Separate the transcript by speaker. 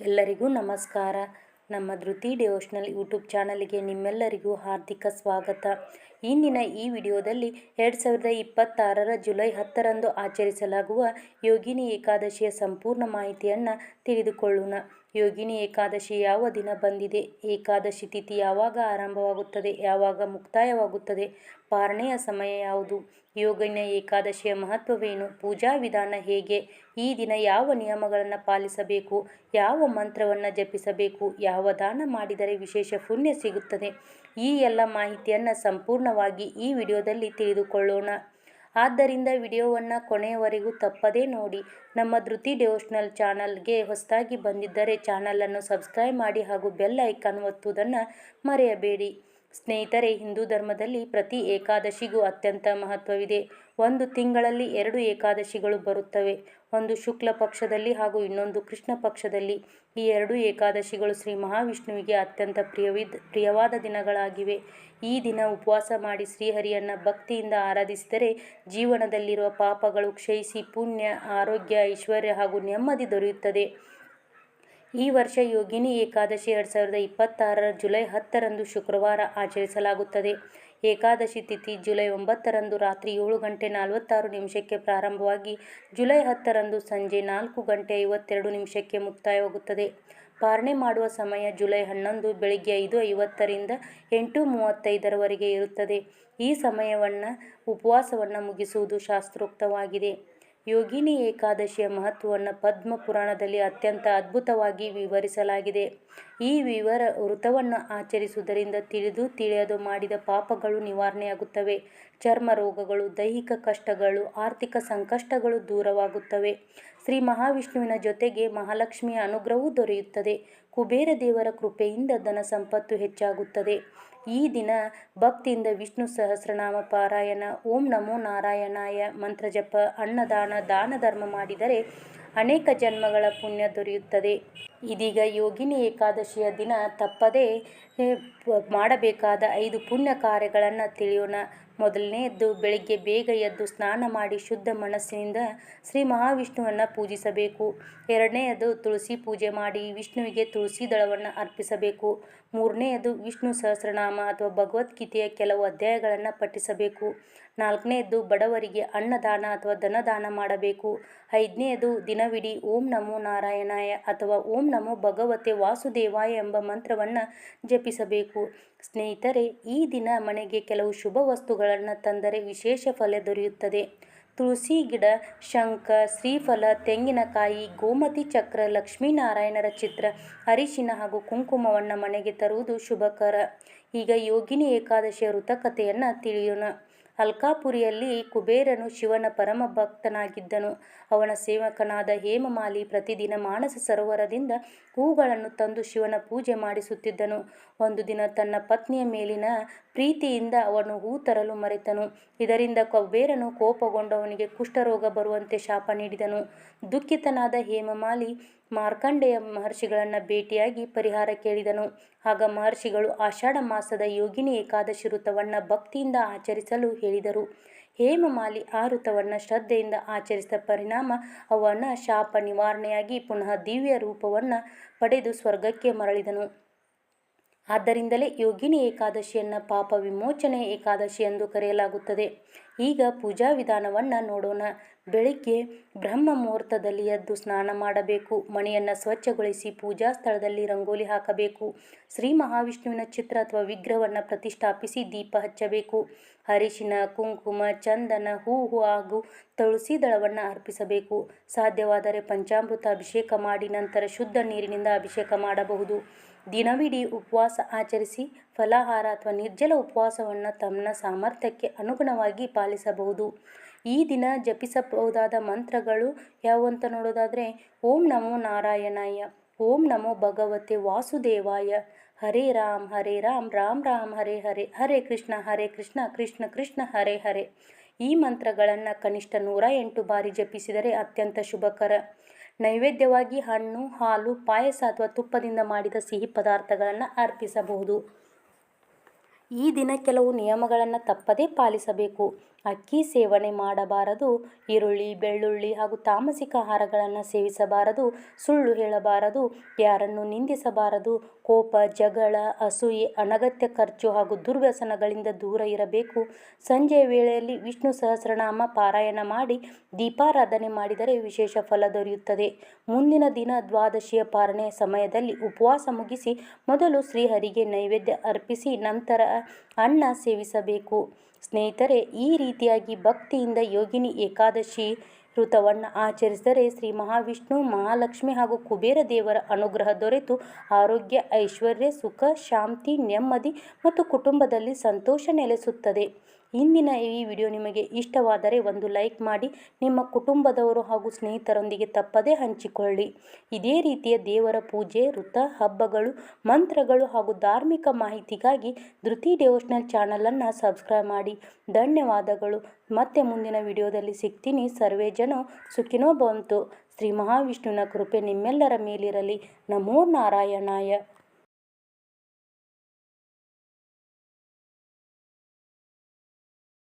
Speaker 1: ಎಲ್ಲರಿಗೂ ನಮಸ್ಕಾರ. ನಮ್ಮ ಧೃತಿ ಡಿವೋಷನಲ್ ಯೂಟ್ಯೂಬ್ ಚಾನಲ್ಗೆ ನಿಮ್ಮೆಲ್ಲರಿಗೂ ಹಾರ್ದಿಕ ಸ್ವಾಗತ. ಇಂದಿನ ಈ ವಿಡಿಯೋದಲ್ಲಿ 2026 ಜುಲೈ 10ರಂದು ಆಚರಿಸಲಾಗುವ ಯೋಗಿನಿ ಏಕಾದಶಿಯ ಸಂಪೂರ್ಣ ಮಾಹಿತಿಯನ್ನು ತಿಳಿದುಕೊಳ್ಳೋಣ. ಯೋಗಿನಿ ಏಕಾದಶಿ ಯಾವ ದಿನ ಬಂದಿದೆ, ಏಕಾದಶಿ ತಿಥಿ ಯಾವಾಗ ಆರಂಭವಾಗುತ್ತದೆ, ಯಾವಾಗ ಮುಕ್ತಾಯವಾಗುತ್ತದೆ, ಪಾರಣೆಯ ಸಮಯ ಯಾವುದು, ಯೋಗಿನಿ ಏಕಾದಶಿಯ ಮಹತ್ವವೇನು, ಪೂಜಾ ವಿಧಾನ ಹೇಗೆ, ಈ ದಿನ ಯಾವ ನಿಯಮಗಳನ್ನು ಪಾಲಿಸಬೇಕು, ಯಾವ ಮಂತ್ರವನ್ನು ಜಪಿಸಬೇಕು, ಯಾವ ದಾನ ಮಾಡಿದರೆ ವಿಶೇಷ ಪುಣ್ಯ ಸಿಗುತ್ತದೆ, ಈ ಎಲ್ಲ ಮಾಹಿತಿಯನ್ನು ಸಂಪೂರ್ಣವಾಗಿ ಈ ವಿಡಿಯೋದಲ್ಲಿ ತಿಳಿದುಕೊಳ್ಳೋಣ. ಆದ್ದರಿಂದ ವಿಡಿಯೋವನ್ನು ಕೊನೆಯವರೆಗೂ ತಪ್ಪದೇ ನೋಡಿ. ನಮ್ಮ ಧೃತಿ ಡಿವೋಷನಲ್ ಚಾನಲ್ಗೆ ಹೊಸದಾಗಿ ಬಂದಿದ್ದರೆ ಚಾನಲನ್ನು ಸಬ್ಸ್ಕ್ರೈಬ್ ಮಾಡಿ ಹಾಗೂ ಬೆಲ್ ಐಕಾನ್ ಒತ್ತುವುದನ್ನು ಮರೆಯಬೇಡಿ. ಸ್ನೇಹಿತರೆ, ಹಿಂದೂ ಧರ್ಮದಲ್ಲಿ ಪ್ರತಿ ಏಕಾದಶಿಗೂ ಅತ್ಯಂತ ಮಹತ್ವವಿದೆ. ಒಂದು ತಿಂಗಳಲ್ಲಿ 2 ಏಕಾದಶಿಗಳು ಬರುತ್ತವೆ, ಒಂದು ಶುಕ್ಲ ಪಕ್ಷದಲ್ಲಿ ಹಾಗೂ ಇನ್ನೊಂದು ಕೃಷ್ಣ ಪಕ್ಷದಲ್ಲಿ. ಈ 2 ಏಕಾದಶಿಗಳು ಶ್ರೀ ಮಹಾವಿಷ್ಣುವಿಗೆ ಅತ್ಯಂತ ಪ್ರಿಯವಾದ ದಿನಗಳಾಗಿವೆ. ಈ ದಿನ ಉಪವಾಸ ಮಾಡಿ ಶ್ರೀಹರಿಯನ್ನು ಭಕ್ತಿಯಿಂದ ಆರಾಧಿಸಿದರೆ ಜೀವನದಲ್ಲಿರುವ ಪಾಪಗಳು ಕ್ಷಯಿಸಿ ಪುಣ್ಯ, ಆರೋಗ್ಯ, ಐಶ್ವರ್ಯ ಹಾಗೂ ನೆಮ್ಮದಿ ದೊರೆಯುತ್ತದೆ. ಈ ವರ್ಷ ಯೋಗಿನಿ ಏಕಾದಶಿ 2026 ಜುಲೈ 10ರಂದು ಶುಕ್ರವಾರ ಆಚರಿಸಲಾಗುತ್ತದೆ. ಏಕಾದಶಿ ತಿಥಿ ಜುಲೈ 9ರಂದು ರಾತ್ರಿ 7 ಗಂಟೆ 46 ನಿಮಿಷಕ್ಕೆ ಪ್ರಾರಂಭವಾಗಿ ಜುಲೈ 10ರಂದು ಸಂಜೆ 4 ಗಂಟೆ 52 ನಿಮಿಷಕ್ಕೆ ಮುಕ್ತಾಯವಾಗುತ್ತದೆ. ಪಾರಣೆ ಮಾಡುವ ಸಮಯ ಜುಲೈ 11 ಬೆಳಿಗ್ಗೆ 5:50ರಿಂದ 8:35ರವರೆಗೆ ಇರುತ್ತದೆ. ಈ ಸಮಯವನ್ನು ಉಪವಾಸವನ್ನು ಮುಗಿಸುವುದು ಶಾಸ್ತ್ರೋಕ್ತವಾಗಿದೆ. ಯೋಗಿನಿ ಏಕಾದಶಿಯ ಮಹತ್ವವನ್ನು ಪದ್ಮ ಪುರಾಣದಲ್ಲಿ ಅತ್ಯಂತ ಅದ್ಭುತವಾಗಿ ವಿವರಿಸಲಾಗಿದೆ. ಈ ವ್ರತವನ್ನು ಆಚರಿಸುವುದರಿಂದ ತಿಳಿಯದು ಮಾಡಿದ ಪಾಪಗಳು ನಿವಾರಣೆಯಾಗುತ್ತವೆ, ಚರ್ಮ ರೋಗಗಳು, ದೈಹಿಕ ಕಷ್ಟಗಳು, ಆರ್ಥಿಕ ಸಂಕಷ್ಟಗಳು ದೂರವಾಗುತ್ತವೆ. ಶ್ರೀ ಮಹಾವಿಷ್ಣುವಿನ ಜೊತೆಗೆ ಮಹಾಲಕ್ಷ್ಮಿಯ ಅನುಗ್ರಹವೂ ದೊರೆಯುತ್ತದೆ. ಕುಬೇರ ದೇವರ ಕೃಪೆಯಿಂದ ಧನ ಸಂಪತ್ತು ಹೆಚ್ಚಾಗುತ್ತದೆ. ಈ ದಿನ ಭಕ್ತಿಯಿಂದ ವಿಷ್ಣು ಸಹಸ್ರನಾಮ ಪಾರಾಯಣ, ಓಂ ನಮೋ ನಾರಾಯಣಾಯ ಮಂತ್ರ ಜಪ, ಅನ್ನದಾನ, ದಾನ ಧರ್ಮ ಮಾಡಿದರೆ ಅನೇಕ ಜನ್ಮಗಳ ಪುಣ್ಯ ದೊರೆಯುತ್ತದೆ. ಇದೀಗ ಯೋಗಿನಿ ಏಕಾದಶಿಯ ದಿನ ತಪ್ಪದೇ ಮಾಡಬೇಕಾದ 5 ಪುಣ್ಯ ಕಾರ್ಯಗಳನ್ನು ತಿಳಿಯೋಣ. ಮೊದಲನೆಯದ್ದು, ಬೆಳಿಗ್ಗೆ ಬೇಗ ಎದ್ದು ಸ್ನಾನ ಮಾಡಿ ಶುದ್ಧ ಮನಸ್ಸಿನಿಂದ ಶ್ರೀ ಮಹಾವಿಷ್ಣುವನ್ನು ಪೂಜಿಸಬೇಕು. ಎರಡನೆಯದು, ತುಳಸಿ ಪೂಜೆ ಮಾಡಿ ವಿಷ್ಣುವಿಗೆ ತುಳಸಿ ದಳವನ್ನು ಅರ್ಪಿಸಬೇಕು. ಮೂರನೆಯದು, ವಿಷ್ಣು ಸಹಸ್ರನಾಮ ಅಥವಾ ಭಗವದ್ಗೀತೆಯ ಕೆಲವು ಅಧ್ಯಾಯಗಳನ್ನು ಪಠಿಸಬೇಕು. ನಾಲ್ಕನೆಯದು, ಬಡವರಿಗೆ ಅನ್ನದಾನ ಅಥವಾ ಧನದಾನ ಮಾಡಬೇಕು. ಐದನೆಯದು, ದಿನವಿಡೀ ಓಂ ನಮೋ ನಾರಾಯಣಾಯ ಅಥವಾ ಓಂ ನಮೋ ಭಗವತೆ ವಾಸುದೇವಾಯ ಎಂಬ ಮಂತ್ರವನ್ನು ಜಪಿಸಬೇಕು. ಸ್ನೇಹಿತರೆ, ಈ ದಿನ ಮನೆಗೆ ಕೆಲವು ಶುಭ ವಸ್ತುಗಳನ್ನು ತಂದರೆ ವಿಶೇಷ ಫಲ ದೊರೆಯುತ್ತದೆ. ತುಳಸಿ ಗಿಡ, ಶಂಖ, ಶ್ರೀಫಲ, ತೆಂಗಿನಕಾಯಿ, ಗೋಮತಿ ಚಕ್ರ, ಲಕ್ಷ್ಮೀನಾರಾಯಣರ ಚಿತ್ರ, ಅರಿಶಿನ ಹಾಗೂ ಕುಂಕುಮವನ್ನು ಮನೆಗೆ ತರುವುದು ಶುಭಕರ. ಈಗ ಯೋಗಿನಿ ಏಕಾದಶಿಯ ವೃತಕಥೆಯನ್ನು ತಿಳಿಯೋಣ. ಅಲ್ಕಾಪುರಿಯಲ್ಲಿ ಕುಬೇರನು ಶಿವನ ಪರಮ ಭಕ್ತನಾಗಿದ್ದನು. ಅವನ ಸೇವಕನಾದ ಹೇಮಮಾಲಿ ಪ್ರತಿದಿನ ಮಾನಸ ಸರೋವರದಿಂದ ಹೂಗಳನ್ನು ತಂದು ಶಿವನ ಪೂಜೆ ಮಾಡಿಸುತ್ತಿದ್ದನು. ಒಂದು ದಿನ ತನ್ನ ಪತ್ನಿಯ ಮೇಲಿನ ಪ್ರೀತಿಯಿಂದ ಅವನು ಹೂ ತರಲು ಮರೆತನು. ಇದರಿಂದ ಕುಬೇರನು ಕೋಪಗೊಂಡು ಅವನಿಗೆ ಕುಷ್ಠರೋಗ ಬರುವಂತೆ ಶಾಪ ನೀಡಿದನು. ದುಃಖಿತನಾದ ಹೇಮಮಾಲಿ ಮಾರ್ಕಂಡೇಯ ಮಹರ್ಷಿಗಳನ್ನು ಭೇಟಿಯಾಗಿ ಪರಿಹಾರ ಕೇಳಿದನು. ಆಗ ಮಹರ್ಷಿಗಳು ಆಷಾಢ ಮಾಸದ ಯೋಗಿನಿ ಏಕಾದಶಿ ವೃತವನ್ನು ಭಕ್ತಿಯಿಂದ ಆಚರಿಸಲು ಹೇಳಿದರು. ಹೇಮಮಾಲಿ ಆ ವೃತವನ್ನು ಶ್ರದ್ಧೆಯಿಂದ ಆಚರಿಸಿದ ಪರಿಣಾಮ ಅವನ ಶಾಪ ನಿವಾರಣೆಯಾಗಿ ಪುನಃ ದಿವ್ಯ ರೂಪವನ್ನು ಪಡೆದು ಸ್ವರ್ಗಕ್ಕೆ ಮರಳಿದನು. ಆದ್ದರಿಂದಲೇ ಯೋಗಿನಿ ಏಕಾದಶಿಯನ್ನು ಪಾಪ ವಿಮೋಚನೆ ಏಕಾದಶಿ ಎಂದು ಕರೆಯಲಾಗುತ್ತದೆ. ಈಗ ಪೂಜಾ ವಿಧಾನವನ್ನು ನೋಡೋಣ. ಬೆಳಿಗ್ಗೆ ಬ್ರಹ್ಮ ಮುಹೂರ್ತದಲ್ಲಿ ಎದ್ದು ಸ್ನಾನ ಮಾಡಬೇಕು. ಮನೆಯನ್ನು ಸ್ವಚ್ಛಗೊಳಿಸಿ ಪೂಜಾ ಸ್ಥಳದಲ್ಲಿ ರಂಗೋಲಿ ಹಾಕಬೇಕು. ಶ್ರೀ ಮಹಾವಿಷ್ಣುವಿನ ಚಿತ್ರ ಅಥವಾ ವಿಗ್ರಹವನ್ನು ಪ್ರತಿಷ್ಠಾಪಿಸಿ ದೀಪ ಹಚ್ಚಬೇಕು. ಅರಿಶಿನ, ಕುಂಕುಮ, ಚಂದನ, ಹೂವು ಹಾಗೂ ತುಳಸಿ ದಳವನ್ನು ಅರ್ಪಿಸಬೇಕು. ಸಾಧ್ಯವಾದರೆ ಪಂಚಾಮೃತ ಅಭಿಷೇಕ ಮಾಡಿ ನಂತರ ಶುದ್ಧ ನೀರಿನಿಂದ ಅಭಿಷೇಕ ಮಾಡಬಹುದು. ದಿನವಿಡೀ ಉಪವಾಸ ಆಚರಿಸಿ ಫಲಾಹಾರ ಅಥವಾ ನಿರ್ಜಲ ಉಪವಾಸವನ್ನು ತಮ್ಮ ಸಾಮರ್ಥ್ಯಕ್ಕೆ ಅನುಗುಣವಾಗಿ ಪಾಲಿಸಬಹುದು. ಈ ದಿನ ಜಪಿಸಬಹುದಾದ ಮಂತ್ರಗಳು ಯಾವುವಂತ ನೋಡೋದಾದರೆ, ಓಂ ನಮೋ ನಾರಾಯಣಾಯ, ಓಂ ನಮೋ ಭಗವತೆ ವಾಸುದೇವಾಯ, ಹರೇ ರಾಮ್ ರಾಮ್ ರಾಮ್ ಹರೇ ಹರೇ, ಹರೇ ಕೃಷ್ಣ ಕೃಷ್ಣ ಕೃಷ್ಣ ಹರೇ ಹರೇ. ಈ ಮಂತ್ರಗಳನ್ನು ಕನಿಷ್ಠ 108 ಬಾರಿ ಜಪಿಸಿದರೆ ಅತ್ಯಂತ ಶುಭಕರ. ನೈವೇದ್ಯವಾಗಿ ಹಣ್ಣು, ಹಾಲು, ಪಾಯಸ ಅಥವಾ ತುಪ್ಪದಿಂದ ಮಾಡಿದ ಸಿಹಿ ಪದಾರ್ಥಗಳನ್ನು ಅರ್ಪಿಸಬಹುದು. ಈ ದಿನ ಕೆಲವು ನಿಯಮಗಳನ್ನು ತಪ್ಪದೇ ಪಾಲಿಸಬೇಕು. ಅಕ್ಕಿ ಸೇವನೆ ಮಾಡಬಾರದು. ಈರುಳ್ಳಿ, ಬೆಳ್ಳುಳ್ಳಿ ಹಾಗೂ ತಾಮಸಿಕ ಆಹಾರಗಳನ್ನು ಸೇವಿಸಬಾರದು. ಸುಳ್ಳು ಹೇಳಬಾರದು. ಯಾರನ್ನು ನಿಂದಿಸಬಾರದು. ಕೋಪ, ಜಗಳ, ಅಸೂಯೆ, ಅನಗತ್ಯ ಖರ್ಚು ಹಾಗೂ ದುರ್ವ್ಯಸನಗಳಿಂದ ದೂರ ಇರಬೇಕು. ಸಂಜೆಯ ವೇಳೆಯಲ್ಲಿ ವಿಷ್ಣು ಸಹಸ್ರನಾಮ ಪಾರಾಯಣ ಮಾಡಿ ದೀಪಾರಾಧನೆ ಮಾಡಿದರೆ ವಿಶೇಷ ಫಲ ದೊರೆಯುತ್ತದೆ. ಮುಂದಿನ ದಿನ ದ್ವಾದಶಿಯ ಪಾರಣೆಯ ಸಮಯದಲ್ಲಿ ಉಪವಾಸ ಮುಗಿಸಿ ಮೊದಲು ಶ್ರೀಹರಿಗೆ ನೈವೇದ್ಯ ಅರ್ಪಿಸಿ ನಂತರ ಅನ್ನ ಸೇವಿಸಬೇಕು. ಸ್ನೇಹಿತರೆ, ಈ ರೀತಿಯಾಗಿ ಭಕ್ತಿಯಿಂದ ಯೋಗಿನಿ ಏಕಾದಶಿ ವ್ರತವನ್ನು ಆಚರಿಸಿದರೆ ಶ್ರೀ ಮಹಾವಿಷ್ಣು, ಮಹಾಲಕ್ಷ್ಮಿ ಹಾಗೂ ಕುಬೇರ ದೇವರ ಅನುಗ್ರಹ ದೊರೆತು ಆರೋಗ್ಯ, ಐಶ್ವರ್ಯ, ಸುಖ, ಶಾಂತಿ, ನೆಮ್ಮದಿ ಮತ್ತು ಕುಟುಂಬದಲ್ಲಿ ಸಂತೋಷ ನೆಲೆಸುತ್ತದೆ. ಇಂದಿನ ಈ ವಿಡಿಯೋ ನಿಮಗೆ ಇಷ್ಟವಾದರೆ ಒಂದು ಲೈಕ್ ಮಾಡಿ, ನಿಮ್ಮ ಕುಟುಂಬದವರು ಹಾಗೂ ಸ್ನೇಹಿತರೊಂದಿಗೆ ತಪ್ಪದೇ ಹಂಚಿಕೊಳ್ಳಿ. ಇದೇ ರೀತಿಯ ದೇವರ ಪೂಜೆ, ವ್ರತ, ಹಬ್ಬಗಳು, ಮಂತ್ರಗಳು ಹಾಗೂ ಧಾರ್ಮಿಕ ಮಾಹಿತಿಗಾಗಿ ಧೃತಿ ಡಿವೋಷನಲ್ ಚಾನಲನ್ನು ಸಬ್ಸ್ಕ್ರೈಬ್ ಮಾಡಿ. ಧನ್ಯವಾದಗಳು. ಮತ್ತೆ ಮುಂದಿನ ವಿಡಿಯೋದಲ್ಲಿ ಸಿಗ್ತೀನಿ. ಸರ್ವೇ ಜನ ಸುಖಿನೋ ಭವಂತು. ಶ್ರೀ ಮಹಾವಿಷ್ಣುವಿನ ಕೃಪೆ ನಿಮ್ಮೆಲ್ಲರ ಮೇಲಿರಲಿ. ನಮೋ ನಾರಾಯಣಾಯ.